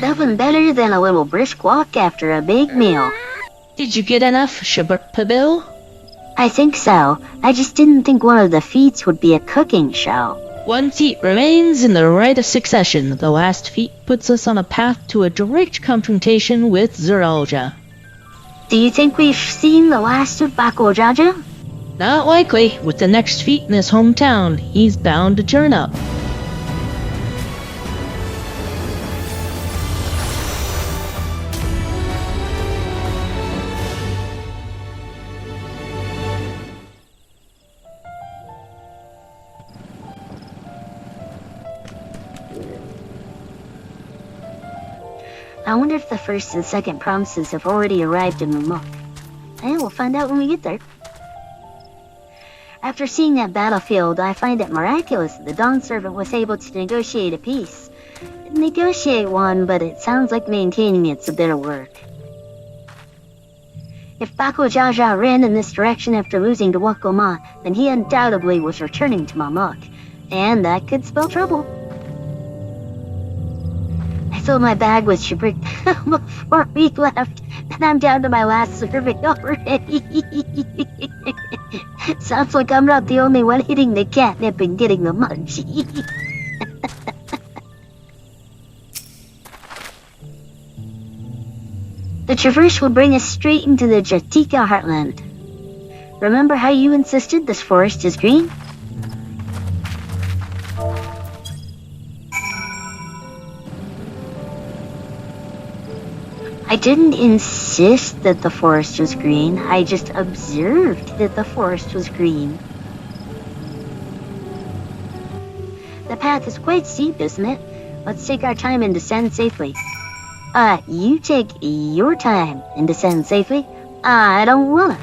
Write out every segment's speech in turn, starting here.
Nothing better than a little brisk walk after a big meal. Did you get enough, Shaburpabil? I think so. I just didn't think one of the feats would be a cooking show. One feat remains in the right of succession. The last feat puts us on a path to a direct confrontation with Zeralja. Do you think we've seen the last of Bakojaja? Not likely. With the next feat in his hometown, he's bound to turn up. I wonder if the first and second promises have already arrived in Mamuk. And we'll find out when we get there. After seeing that battlefield, I find it miraculous that the Dawn Servant was able to negotiate a peace. Negotiate one, but it sounds like maintaining it's a bit of work. If Bakojaja ran in this direction after losing to Wakoma, then he undoubtedly was returning to Mamuk. And that could spell trouble. I filled my bag with shibrik before we left, and I'm down to my last serving already. Sounds like I'm not the only one hitting the catnip and getting the munchie. The traverse will bring us straight into the Jatika heartland. Remember how you insisted this forest is green? I didn't insist that the forest was green, I just observed that the forest was green. The path is quite steep, isn't it? Let's take our time and descend safely. You take your time and descend safely. I don't wanna.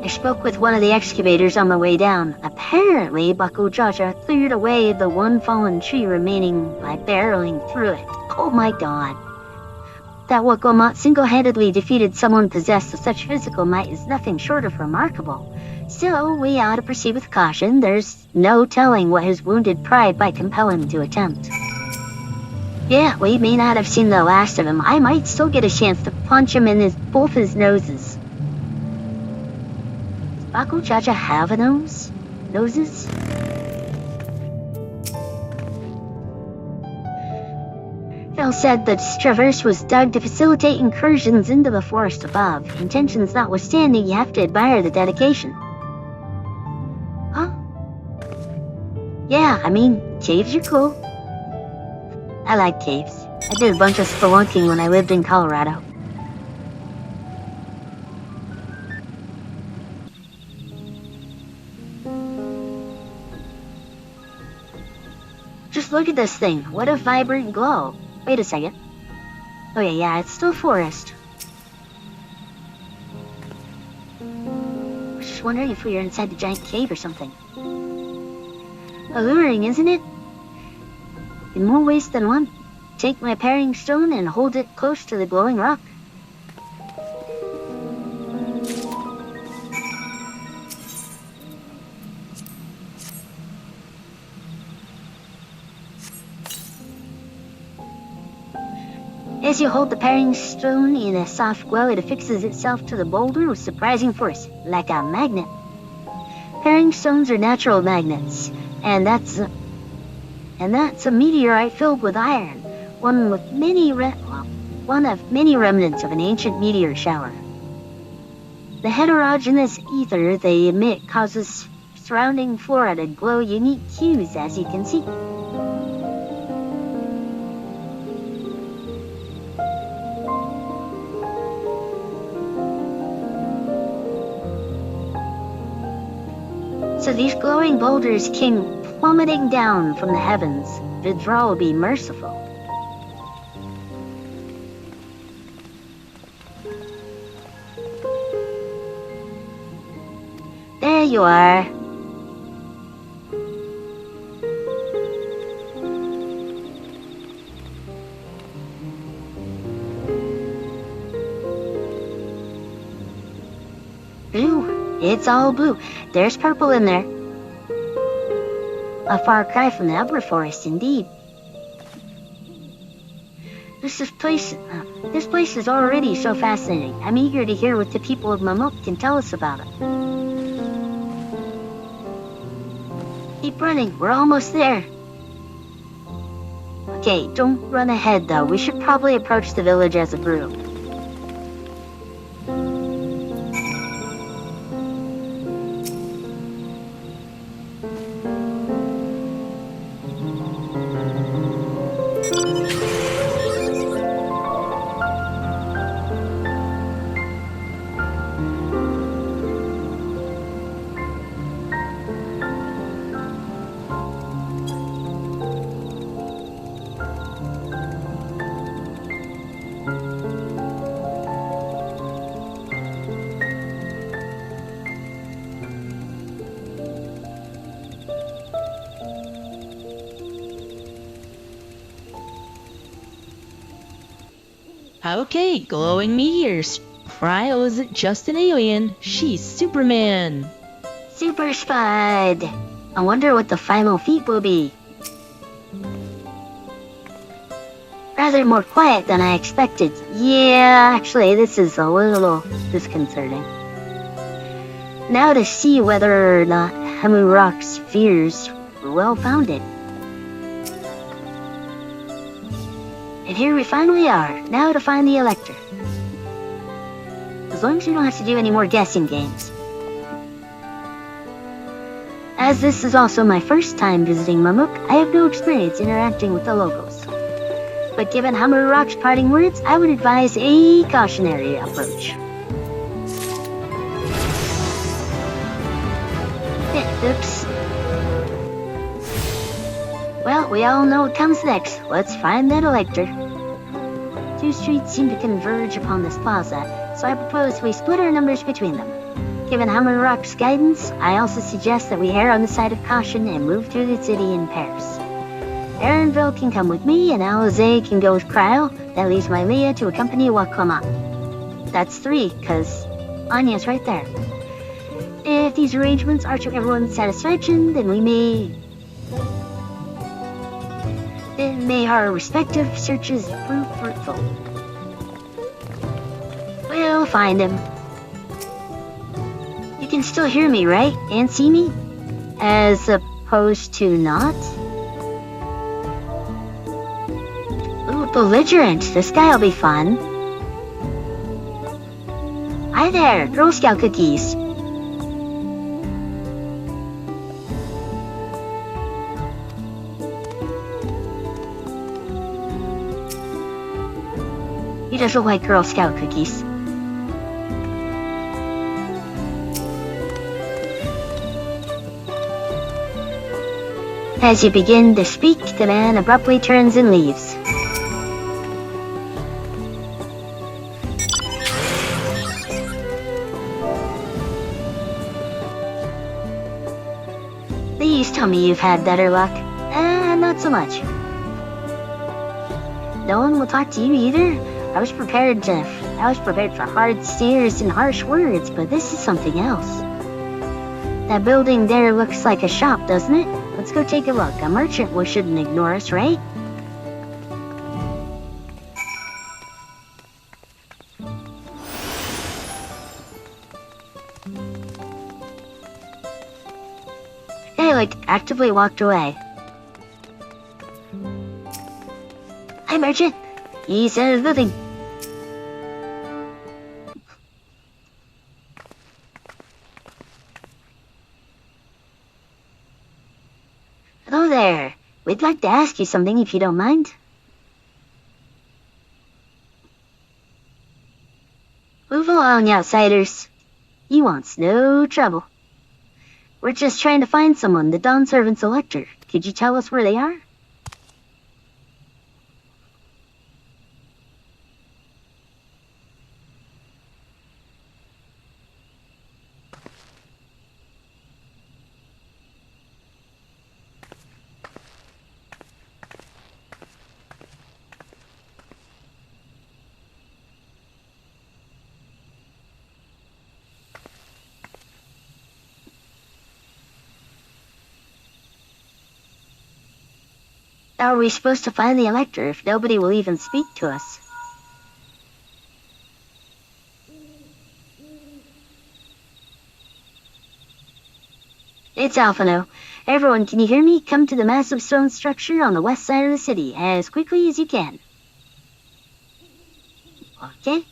I spoke with one of the excavators on the way down. Apparently, Bakojaja cleared away the one fallen tree remaining by barreling through it. Oh my god. That Wakoma single-handedly defeated someone possessed of such physical might is nothing short of remarkable. Still, we ought to proceed with caution. There's no telling what his wounded pride might compel him to attempt. Yeah, we may not have seen the last of him. I might still get a chance to punch him in both his noses. Bakojaja have a nose? Noses? Phil said that this traverse was dug to facilitate incursions into the forest above. Intentions notwithstanding, you have to admire the dedication. Huh? Yeah, I mean, caves are cool. I like caves. I did a bunch of spelunking when I lived in Colorado. Just look at this thing. What a vibrant glow. Wait a second. Oh yeah, it's still forest. I was just wondering if we were inside the giant cave or something. Alluring, isn't it? In more ways than one. Take my paring stone and hold it close to the glowing rock. As you hold the paring stone in a soft glow, it affixes itself to the boulder with surprising force, like a magnet. Paring stones are natural magnets, and that's a meteorite filled with iron, one of many remnants of an ancient meteor shower. The heterogeneous ether they emit causes surrounding flora to glow unique hues, as you can see. So these glowing boulders came plummeting down from the heavens. Vidra will be merciful. There you are. Blue. It's all blue. There's purple in there. A far cry from the upper forest, indeed. This place is already so fascinating. I'm eager to hear what the people of Mamuk can tell us about it. Keep running, we're almost there. Okay, don't run ahead though. We should probably approach the village as a group. Okay, glowing meteors. Cryo isn't just an alien, she's Superman. Super Spud! I wonder what the final feat will be. Rather more quiet than I expected. Yeah, actually, this is a little disconcerting. Now to see whether or not Hamurok's fears were well-founded. And here we finally are, now to find the Elector. As long as we don't have to do any more guessing games. As this is also my first time visiting Mamuk, I have no experience interacting with the locals. But given Hamurok's parting words, I would advise a cautionary approach. Oops. Well, we all know what comes next. Let's find that Elector. Two streets seem to converge upon this plaza, so I propose we split our numbers between them. Given Hamurok's guidance, I also suggest that we err on the side of caution and move through the city in pairs. Aaronville can come with me, and Alize can go with Cryo. That leaves Mailia to accompany Wakoma. That's 3, cause Anya's right there. If these arrangements are to everyone's satisfaction, then may our respective searches prove fruitful. We'll find him. You can still hear me, right? And see me? As opposed to not? Ooh, belligerent. This guy'll be fun. Hi there, Girl Scout cookies. He does look like Girl Scout cookies. As you begin to speak, the man abruptly turns and leaves. Please tell me you've had better luck. Not so much. No one will talk to you either? I was prepared for hard stares and harsh words, but this is something else. That building there looks like a shop, doesn't it? Let's go take a look. A merchant shouldn't ignore us, right? Guy, actively walked away. Hi, merchant. He says nothing. Hello there. We'd like to ask you something if you don't mind. Move along, outsiders. He wants no trouble. We're just trying to find someone, the Dawn Servant's Elector. Could you tell us where they are? How are we supposed to find the Elector if nobody will even speak to us? It's Alphino. Everyone, can you hear me? Come to the massive stone structure on the west side of the city as quickly as you can. Okay?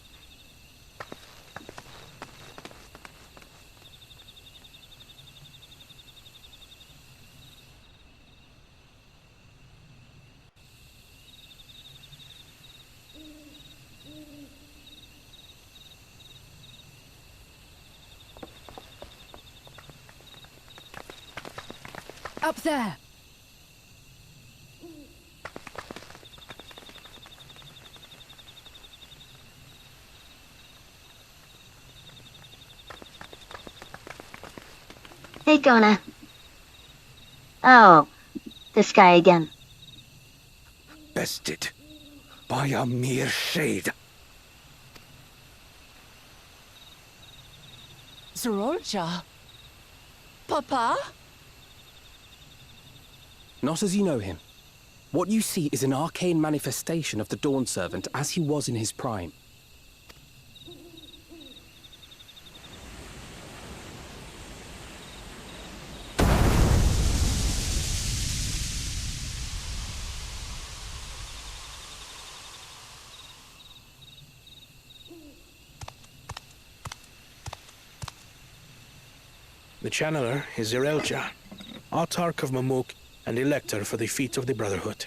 Up there! Hey, Gona. Oh, this guy again. Bested by a mere shade. Zerolja? Papa? Not as you know him. What you see is an arcane manifestation of the Dawn Servant as he was in his prime. The Channeler is Zerelja, Autarch of Mamuk and Elector for the Feet of the Brotherhood.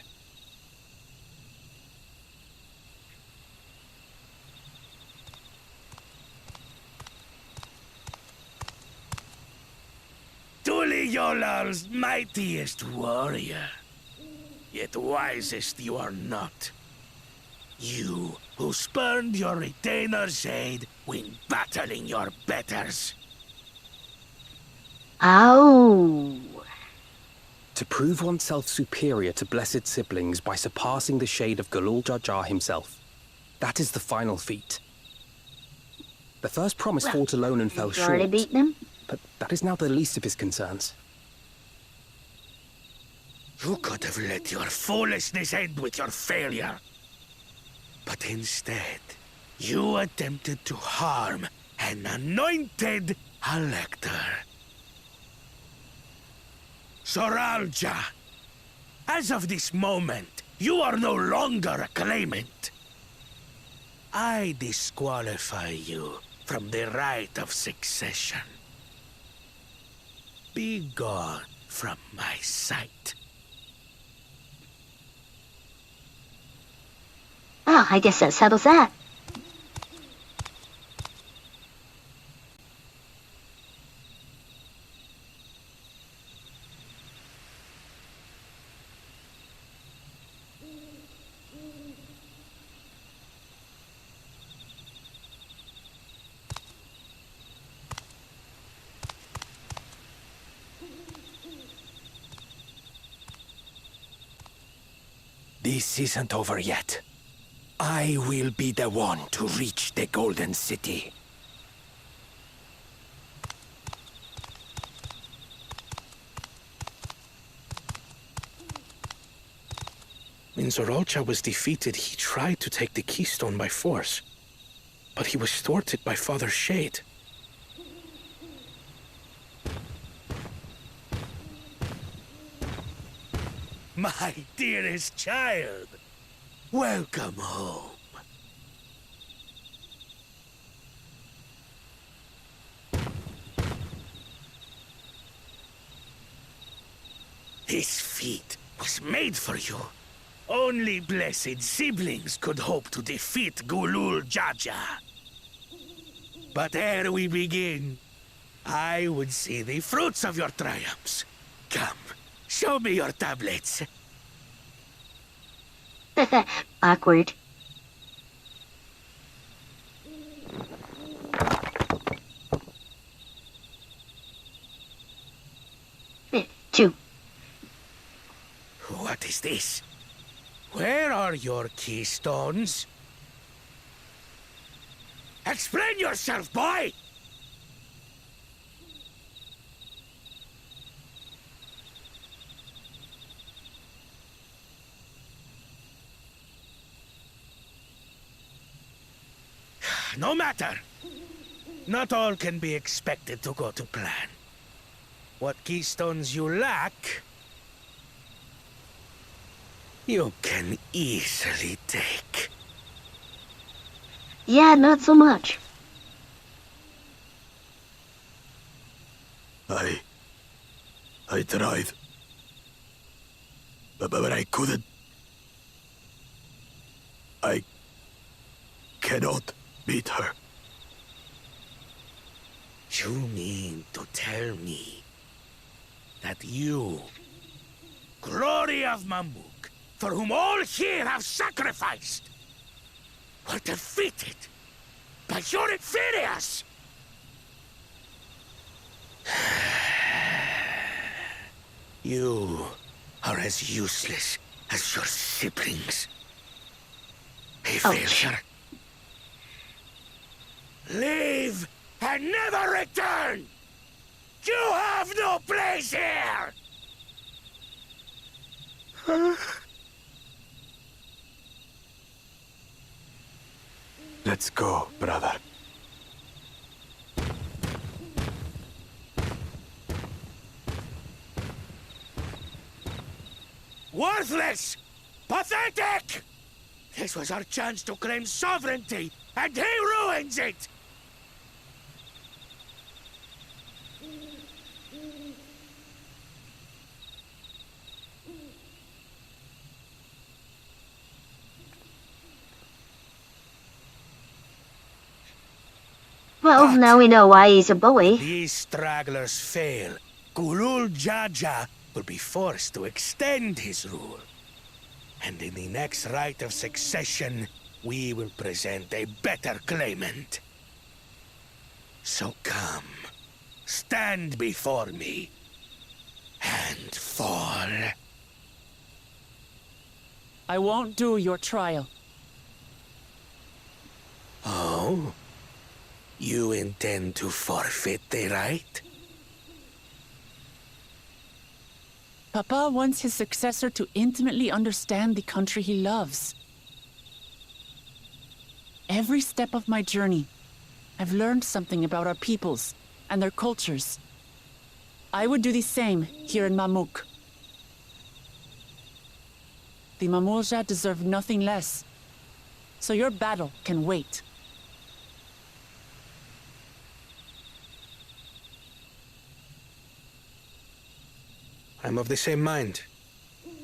Tuli Yolal's mightiest warrior, yet wisest you are not. You who spurned your retainer's aid when battling your betters. Oh. To prove oneself superior to blessed siblings by surpassing the shade of Galul Jar himself. That is the final feat. The first promise fought alone and fell You've already short, beaten him? but that is now the least of his concerns. You could have let your foolishness end with your failure. But instead, you attempted to harm an anointed Elector. Soralja, as of this moment, you are no longer a claimant. I disqualify you from the right of succession. Be gone from my sight. Oh, I guess that settles that. This isn't over yet. I will be the one to reach the Golden City. When Zerolja was defeated, he tried to take the Keystone by force, but he was thwarted by Father Shade. My dearest child, welcome home. This feat was made for you. Only blessed siblings could hope to defeat Gulul Jaja. But ere we begin, I would see the fruits of your triumphs. Come, show me your tablets. Awkward. Two. What is this? Where are your keystones? Explain yourself, boy! No matter. Not all can be expected to go to plan. What keystones you lack, you can easily take. Yeah, not so much. I tried. But I couldn't. I cannot beat her. You mean to tell me that you, glory of Mamuk, for whom all here have sacrificed, were defeated by your inferiors? You are as useless as your siblings. A failure. Leave and never return! You have no place here! Let's go, brother. Worthless! Pathetic! This was our chance to claim sovereignty, and he ruins it! Well, But now we know why he's a bully. these stragglers fail. Gulul Jaja will be forced to extend his rule. And in the next rite of succession, we will present a better claimant. So come, stand before me, and fall. I won't do your trial. Oh? You intend to forfeit the right? Papa wants his successor to intimately understand the country he loves. Every step of my journey, I've learned something about our peoples and their cultures. I would do the same here in Mamuk. The Mamulja deserve nothing less, so your battle can wait. I'm of the same mind.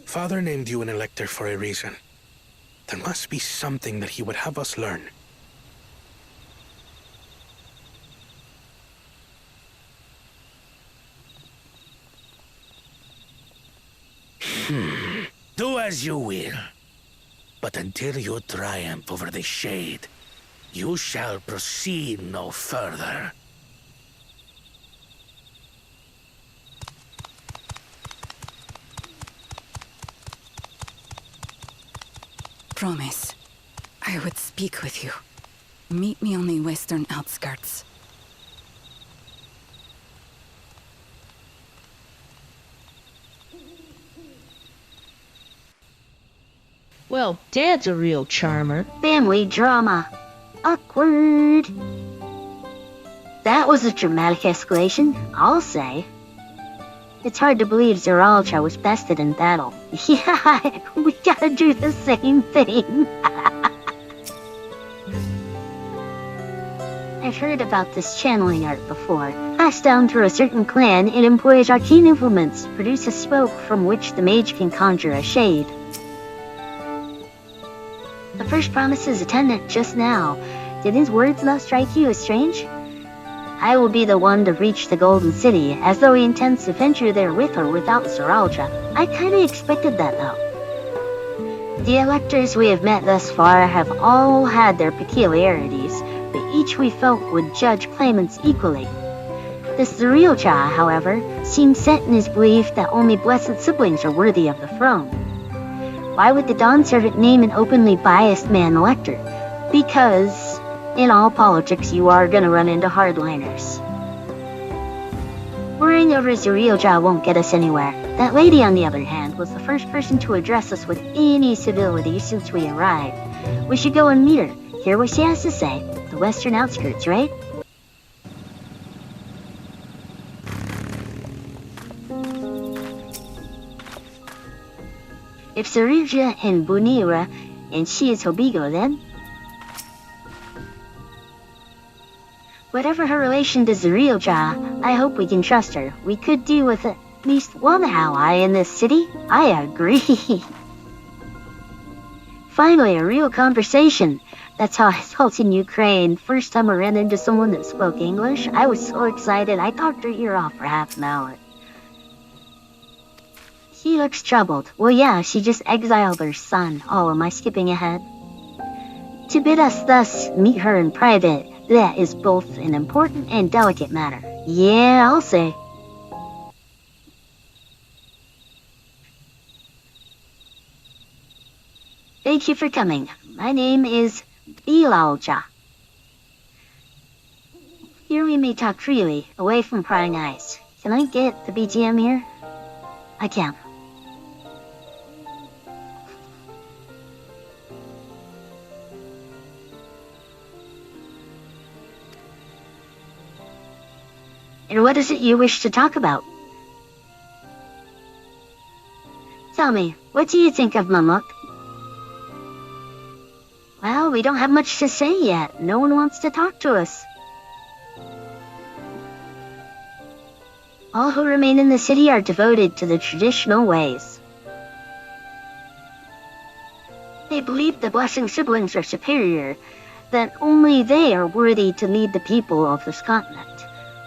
Father named you an elector for a reason. There must be something that he would have us learn. Do as you will. But until you triumph over the Shade, you shall proceed no further. Promise. I would speak with you. Meet me on the western outskirts. Well, Dad's a real charmer. Family drama. Awkward. That was a dramatic escalation, I'll say. It's hard to believe Zeralcha was bested in battle. Yeah, we gotta do the same thing. I've heard about this channeling art before. Passed down through a certain clan, it employs arcane implements, produces smoke from which the mage can conjure a shade. The first promises attendant just now. Did his words not strike you as strange? I will be the one to reach the Golden City, as though he intends to venture there with or without Zeralcha. I kinda expected that though. The electors we have met thus far have all had their peculiarities, but each we felt would judge claimants equally. This Zeralcha, however, seems set in his belief that only blessed siblings are worthy of the throne. Why would the Dawn Servant name an openly biased man elector? Because in all politics, you are gonna run into hardliners. Worrying over Zeralcha won't get us anywhere. That lady, on the other hand, was the first person to address us with any civility since we arrived. We should go and meet her. hear what she has to say. The western outskirts, right? If Sarija and Bunira, and she is Hobigo, then? Whatever her relation to Zuriel-ja, I hope we can trust her. We could do with at least one ally in this city. I agree. Finally, a real conversation. That's how I felt in Ukraine. First time I ran into someone that spoke English, I was so excited I talked her ear off for half an hour. He looks troubled. Well, yeah, she just exiled her son. Oh, am I skipping ahead? To bid us thus meet her in private, that is both an important and delicate matter. Yeah, I'll say. Thank you for coming. My name is Bilalja. Here we may talk freely, away from prying eyes. Can I get the BGM here? I can. And what is it you wish to talk about? Tell me, what do you think of Mamuk? Well, we don't have much to say yet. No one wants to talk to us. All who remain in the city are devoted to the traditional ways. They believe the blessing siblings are superior, that only they are worthy to lead the people of this continent.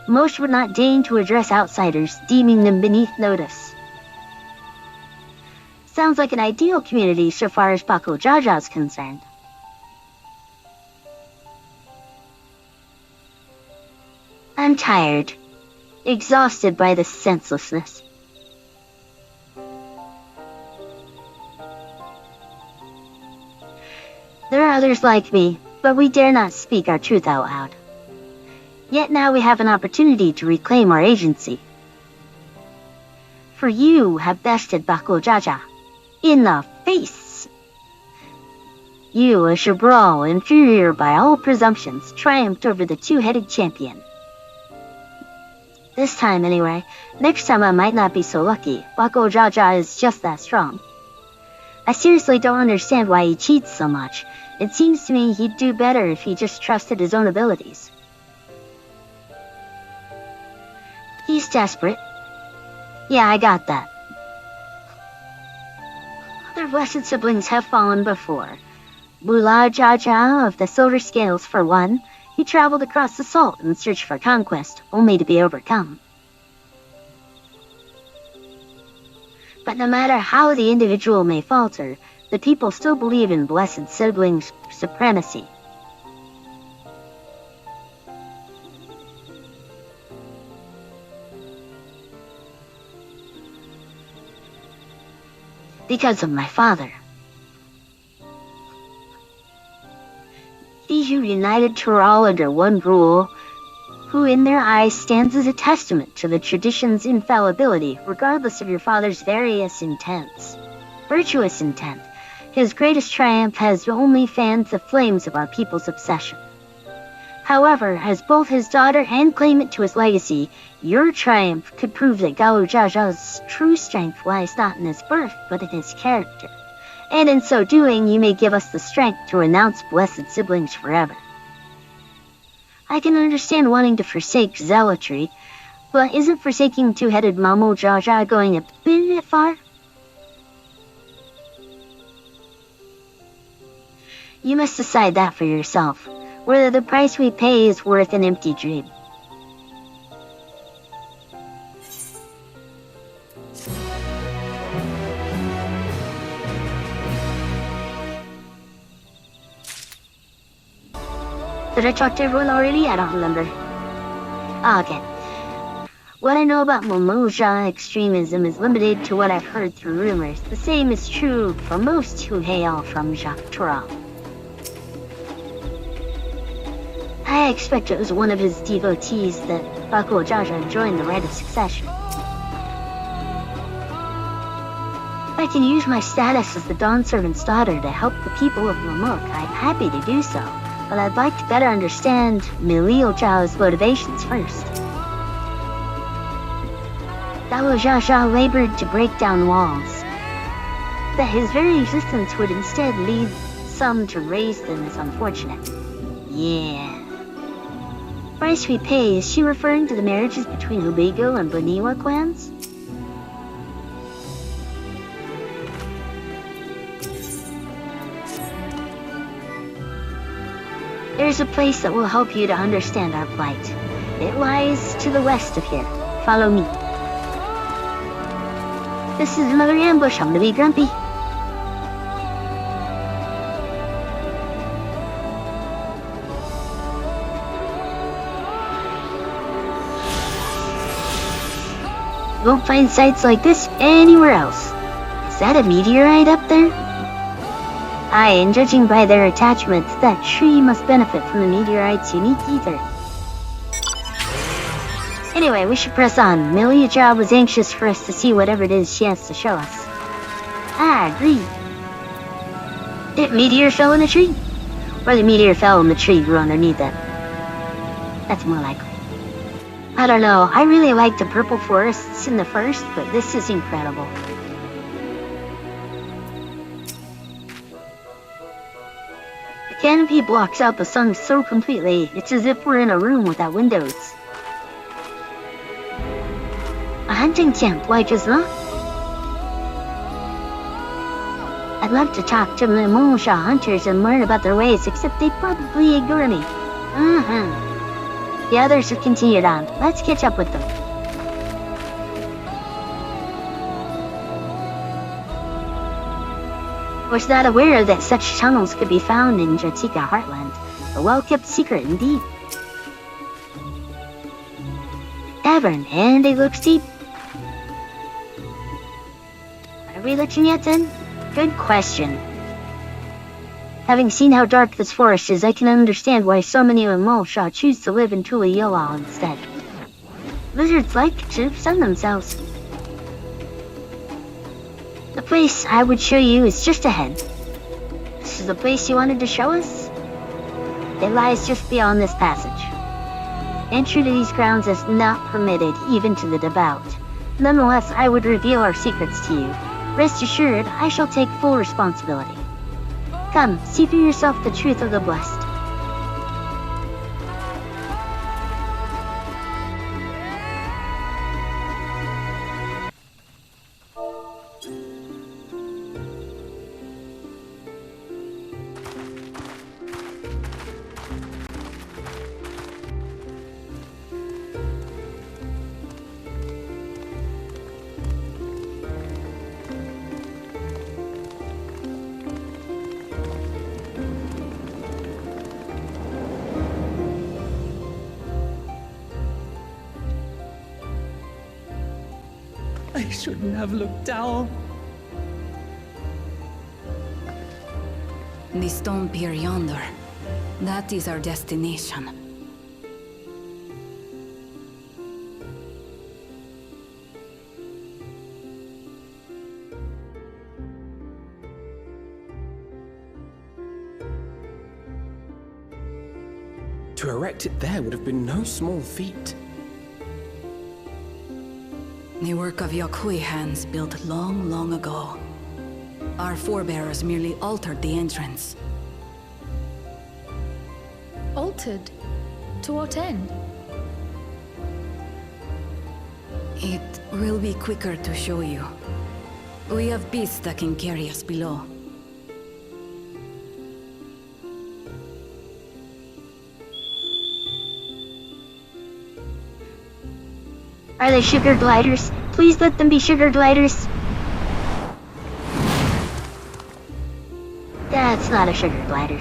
Most would not deign to address outsiders, deeming them beneath notice. Sounds like an ideal community so far as Bako Jaja is concerned. I'm tired, exhausted by this senselessness. There are others like me, but we dare not speak our truth out loud. Yet now we have an opportunity to reclaim our agency. For you have bested Bako Jaja in the face. You, a Shabral, inferior by all presumptions, triumphed over the two-headed champion. This time, anyway. Next time I might not be so lucky. Bako Jaja is just that strong. I seriously don't understand why he cheats so much. It seems to me he'd do better if he just trusted his own abilities. He's desperate. Yeah, I got that. Other blessed siblings have fallen before. Bula Jaja of the Silver Scales, for one. He traveled across the salt in search for conquest, only to be overcome. But no matter how the individual may falter, the people still believe in blessed siblings' supremacy. Because of my father. He who united Tural under one rule, who in their eyes stands as a testament to the tradition's infallibility, regardless of your father's various intents. Virtuous intent. His greatest triumph has only fanned the flames of our people's obsession. However, as both his daughter and claimant to his legacy, your triumph could prove that Gao Jaja's true strength lies not in his birth, but in his character. And in so doing, you may give us the strength to renounce blessed siblings forever. I can understand wanting to forsake zealotry, but isn't forsaking two-headed Mamo Jaja going a bit far? You must decide that for yourself, whether the price we pay is worth an empty dream. Did I talk to everyone already? I don't remember. Okay. What I know about Momoja extremism is limited to what I've heard through rumors. The same is true for most who hail from Tural. I expect it was one of his devotees that Bako Jaja joined the Rite of Succession. If I can use my status as the Dawn Servant's daughter to help the people of Mamuk, I'm happy to do so. but I'd like to better understand Mailia's motivations first. Dao Zha labored to break down walls. That his very existence would instead lead some to raise them is unfortunate. Yeah. Price we pay, is she referring to the marriages between Hubigo and Baniwa clans? There's a place that will help you to understand our plight. It lies to the west of here. Follow me. This is another ambush. I'm gonna be grumpy. You won't find sights like this anywhere else. Is that a meteorite up there? Aye, and judging by their attachments, that tree must benefit from the meteorite's unique ether. Anyway, we should press on. Mailia was anxious for us to see whatever it is she has to show us. I agree. That meteor fell in a tree? Or the meteor fell and the tree grew underneath it? That's more likely. I don't know, I really like the purple forests in the first, but this is incredible. The canopy blocks out the sun so completely, it's as if we're in a room without windows. A hunting camp, like as not? I'd love to talk to the Monsha hunters and learn about their ways, except they'd probably ignore me. The others have continued on. Let's catch up with them. Was not aware that such tunnels could be found in Jatika Heartland. A well-kept secret indeed. Tavern, and it looks deep. Are we looking yet then? Good question. Having seen how dark this forest is, I can understand why so many of Monsha choose to live in Tural instead. Lizards like to sun themselves. The place I would show you is just ahead. This is the place you wanted to show us? It lies just beyond this passage. Entry to these grounds is not permitted, even to the devout. Nonetheless, I would reveal our secrets to you. Rest assured, I shall take full responsibility. Come, see for yourself the truth of the blessed. I shouldn't have looked down. The stone pier yonder. That is our destination. To erect it there would have been no small feat. The work of Yakui hands built long, long ago. Our forebears merely altered the entrance. Altered? To what end? It will be quicker to show you. We have beasts that can carry us below. Are they sugar gliders? Please let them be sugar gliders. That's not a sugar glider.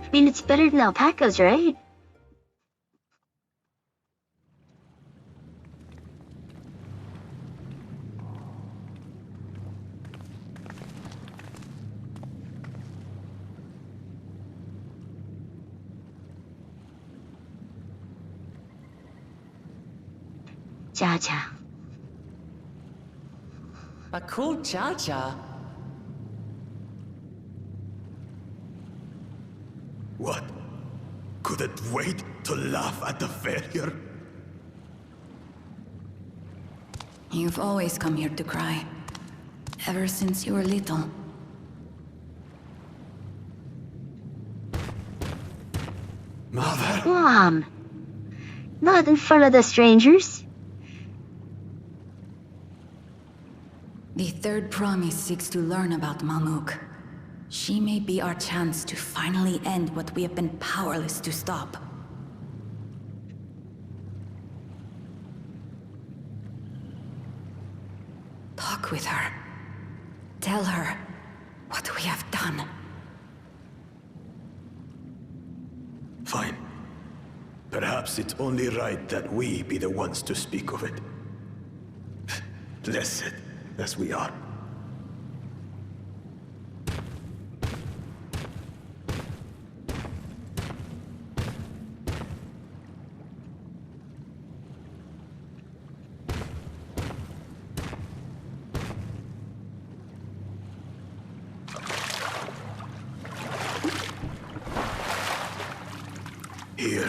I mean, it's better than alpacas, right? Jaja. A cool cha-cha. What? Couldn't wait to laugh at the failure? You've always come here to cry. Ever since you were little. Mother! Mom! Not in front of the strangers. The third promise seeks to learn about Mamuk. She may be our chance to finally end what we have been powerless to stop. Talk with her. Tell her what we have done. Fine. Perhaps it's only right that we be the ones to speak of it. Blessed as we are. Here.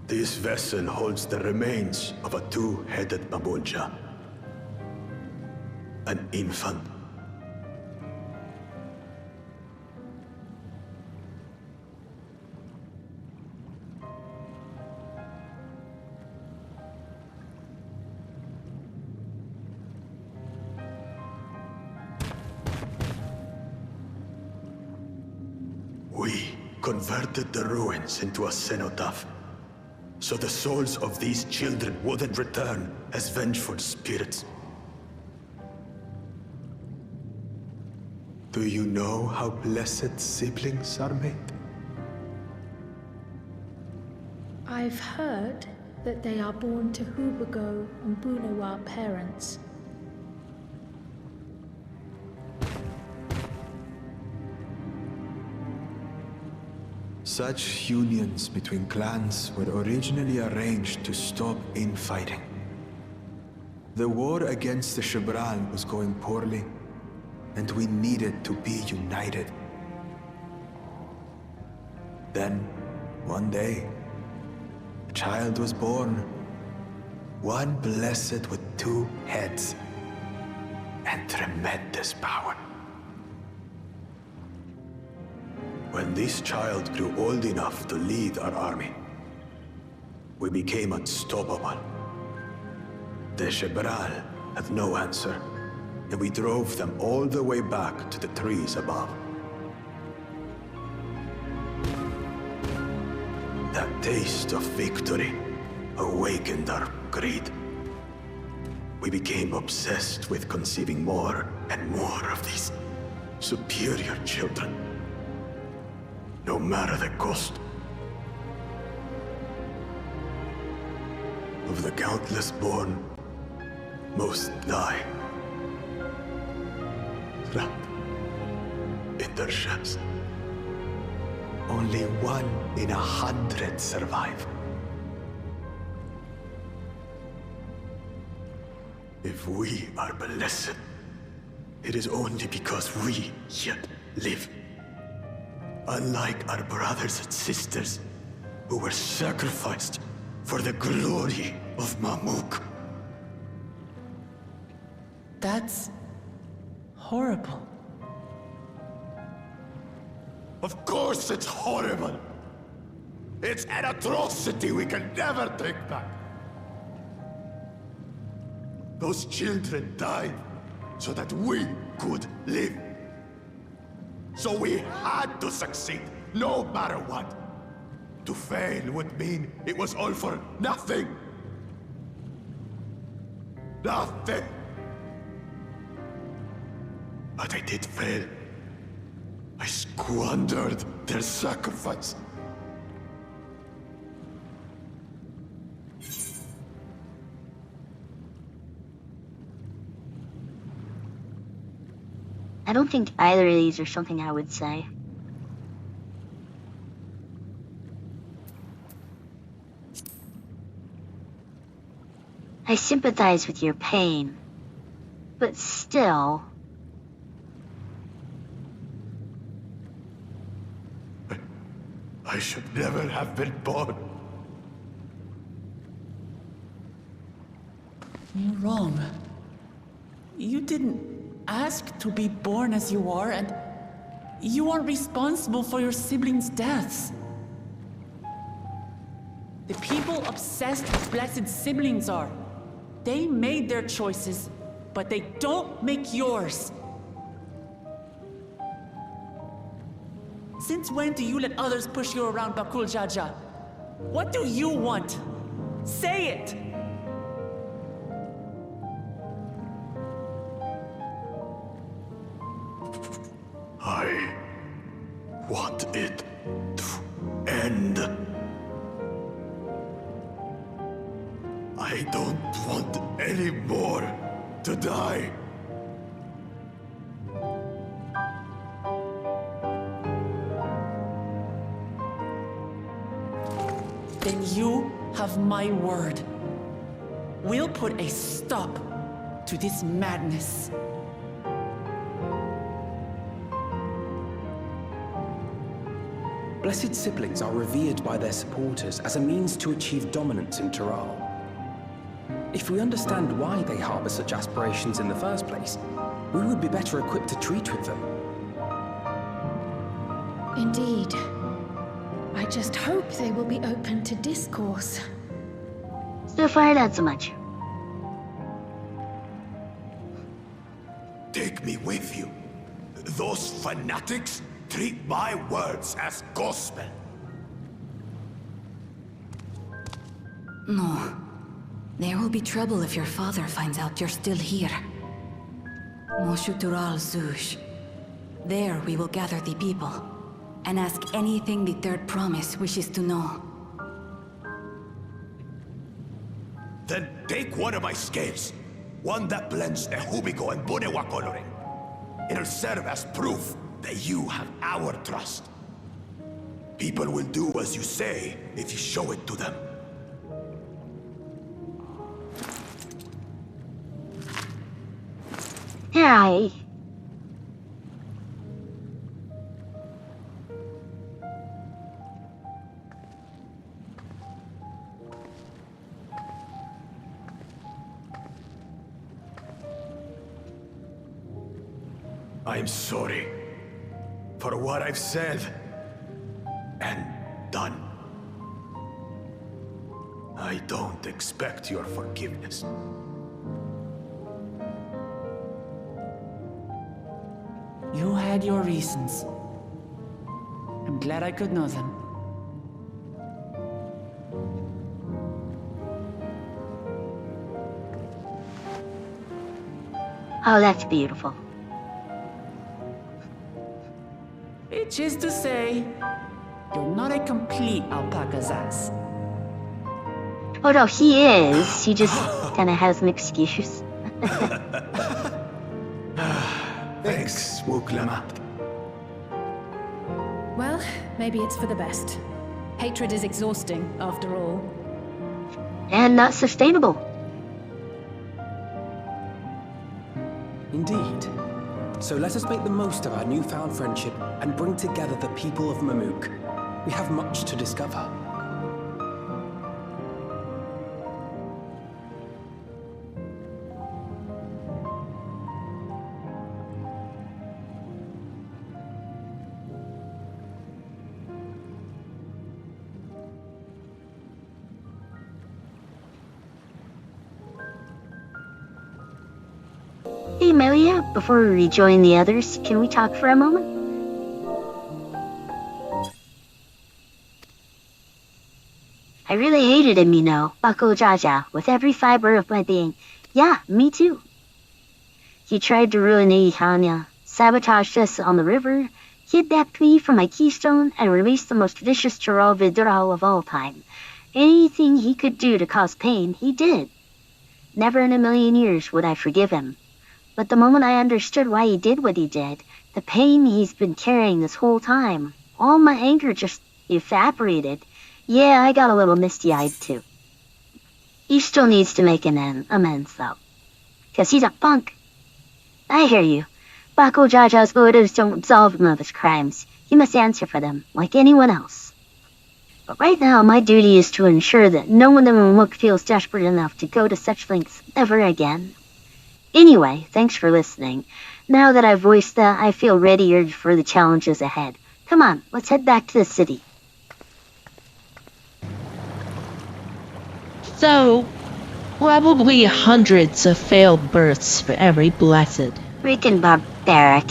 This vessel holds the remains of a two-headed Mabulja. An infant. We converted the ruins into a cenotaph, so the souls of these children wouldn't return as vengeful spirits. Do you know how blessed siblings are made? I've heard that they are born to Hubago and Bunawa parents. Such unions between clans were originally arranged to stop infighting. The war against the Shibran was going poorly, and we needed to be united. Then, one day, a child was born. One blessed with two heads and tremendous power. When this child grew old enough to lead our army, we became unstoppable. The Shibral had no answer, and we drove them all the way back to the trees above. That taste of victory awakened our greed. We became obsessed with conceiving more and more of these superior children. No matter the cost. Of the countless born, most die. Trapped in their shells. Only 1 in 100 survive. If we are blessed, it is only because we yet live. Unlike our brothers and sisters, who were sacrificed for the glory of Mamuk. That's horrible. Of course it's horrible! It's an atrocity we can never take back. Those children died so that we could live. So we had to succeed, no matter what. To fail would mean it was all for nothing. Nothing. But I did fail. I squandered their sacrifice. don't think either of these are something I would say. I sympathize with your pain, but still... I should never have been born. You're wrong. You didn't ask to be born as you are, and you aren't responsible for your siblings' deaths. The people obsessed with blessed siblings are. They made their choices, but they don't make yours. Since when do you let others push you around, Bakul Jaja? What do you want? Say it! I want it to end. I don't want any more to die. Then you have my word. We'll put a stop to this madness. Blessed siblings are revered by their supporters as a means to achieve dominance in Tural. If we understand why they harbor such aspirations in the first place, we would be better equipped to treat with them. Indeed. I just hope they will be open to discourse. So far, not so much. Take me with you. Those fanatics treat my words as gospel. No. There will be trouble if your father finds out you're still here. Moshu Tural Zush. There we will gather the people, and ask anything the Third Promise wishes to know. Then take one of my scales. One that blends the Hubigo and Bunewa coloring. It'll serve as proof that you have our trust. People will do as you say if you show it to them. Hi. I'm sorry for what I've said and done. I don't expect your forgiveness. You had your reasons. I'm glad I could know them. Oh, that's beautiful. Which is to say, you're not a complete alpaca's ass. Oh no, he is. He just kind of has an excuse. Thanks, Wuklama. Well, maybe it's for the best. Hatred is exhausting, after all. And not sustainable. Indeed. So let us make the most of our newfound friendship and bring together the people of Mamuk. We have much to discover. Hey, Mailia, before we rejoin the others, can we talk for a moment? I really hated him, you know, Bako Jaja, with every fiber of my being. Yeah, me too. He tried to ruin Ihanya, sabotaged us on the river, kidnapped me from my keystone, and released the most vicious Tural Vidural of all time. Anything he could do to cause pain, he did. Never in a million years would I forgive him. But the moment I understood why he did what he did, the pain he's been carrying this whole time, all my anger just evaporated. Yeah, I got a little misty-eyed too. He still needs to make amends though. 'Cause he's a punk. I hear you. Bako Jaja's motives don't absolve him of his crimes. He must answer for them, like anyone else. But right now, my duty is to ensure that no one in Mook feels desperate enough to go to such lengths ever again. Anyway, thanks for listening. Now that I've voiced that, I feel readier for the challenges ahead. Come on, let's head back to the city. So, probably hundreds of failed births for every blessed. Freaking barbaric.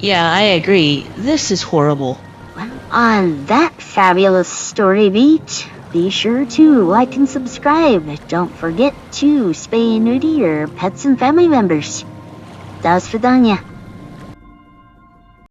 Yeah, I agree. This is horrible. Well, on that fabulous story beat, be sure to like and subscribe. Don't forget to spay and neuter your pets and family members. До свидания.